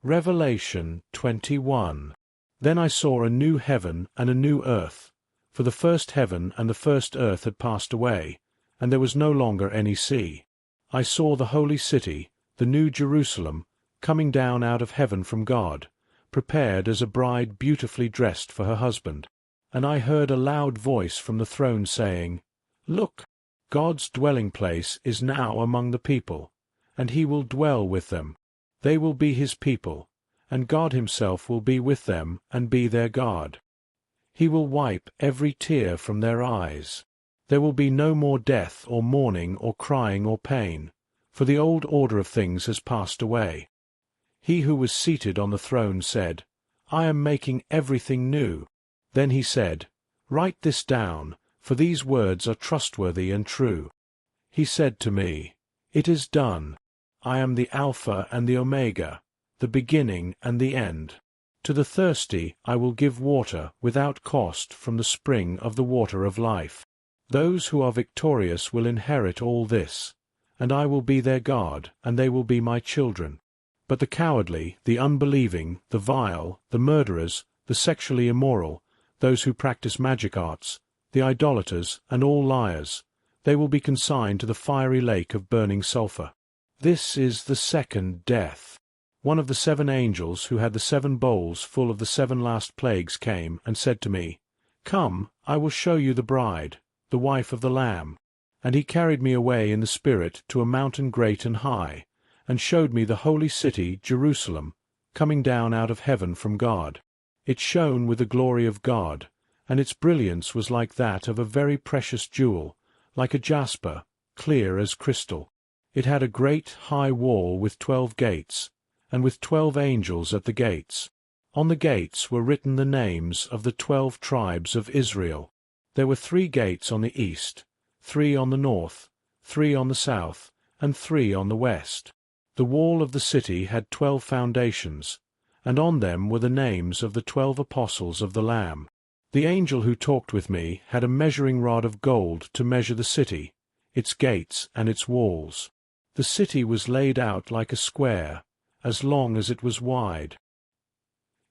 Revelation 21. Then I saw a new heaven and a new earth, for the first heaven and the first earth had passed away, and there was no longer any sea. I saw the holy city, the new Jerusalem, coming down out of heaven from God, prepared as a bride beautifully dressed for her husband. And I heard a loud voice from the throne saying, "Look, God's dwelling place is now among the people, and he will dwell with them. They will be his people, and God himself will be with them and be their God. He will wipe every tear from their eyes. There will be no more death or mourning or crying or pain, for the old order of things has passed away." He who was seated on the throne said, "I am making everything new." Then he said, "Write this down, for these words are trustworthy and true." He said to me, "It is done. I am the Alpha and the Omega, the beginning and the end. To the thirsty I will give water without cost from the spring of the water of life. Those who are victorious will inherit all this, and I will be their God, and they will be my children. But the cowardly, the unbelieving, the vile, the murderers, the sexually immoral, those who practice magic arts, the idolaters, and all liars, they will be consigned to the fiery lake of burning sulfur. This is the second death. One of the 7 angels who had the 7 bowls full of the 7 last plagues came and said to me, "Come, I will show you the bride, the wife of the Lamb." And he carried me away in the Spirit to a mountain great and high, and showed me the holy city, Jerusalem, coming down out of heaven from God. It shone with the glory of God, and its brilliance was like that of a very precious jewel, like a jasper, clear as crystal. It had a great high wall with 12 gates, and with 12 angels at the gates. On the gates were written the names of the 12 tribes of Israel. There were 3 gates on the east, 3 on the north, 3 on the south, and 3 on the west. The wall of the city had 12 foundations, and on them were the names of the 12 apostles of the Lamb. The angel who talked with me had a measuring rod of gold to measure the city, its gates and its walls. The city was laid out like a square, as long as it was wide.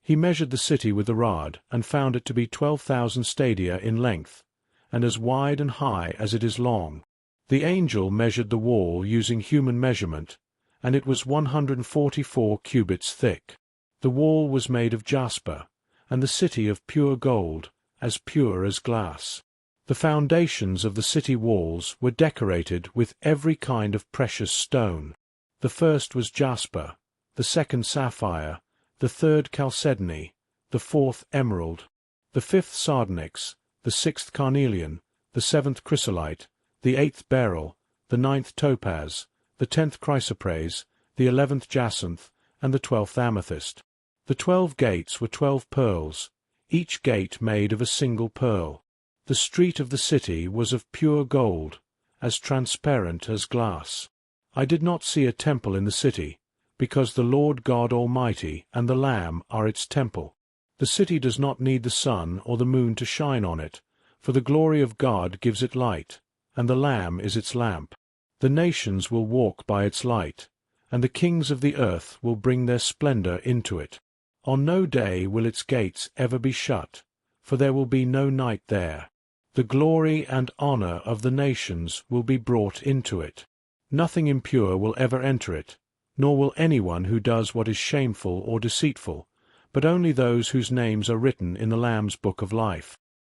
He measured the city with the rod, and found it to be 12,000 stadia in length, and as wide and high as it is long. The angel measured the wall using human measurement, and it was 144 cubits thick. The wall was made of jasper, and the city of pure gold, as pure as glass. The foundations of the city walls were decorated with every kind of precious stone. The first was jasper, the second sapphire, the third chalcedony, the fourth emerald, the fifth sardonyx, the sixth carnelian, the 7th chrysolite, the 8th beryl, the 9th topaz, the 10th chrysoprase, the 11th jacinth, and the 12th amethyst. The 12 gates were 12 pearls, each gate made of a single pearl. The street of the city was of pure gold, as transparent as glass. I did not see a temple in the city, because the Lord God Almighty and the Lamb are its temple. The city does not need the sun or the moon to shine on it, for the glory of God gives it light, and the Lamb is its lamp. The nations will walk by its light, and the kings of the earth will bring their splendor into it. On no day will its gates ever be shut, for there will be no night there. The glory and honor of the nations will be brought into it. Nothing impure will ever enter it, nor will anyone who does what is shameful or deceitful, but only those whose names are written in the Lamb's book of life.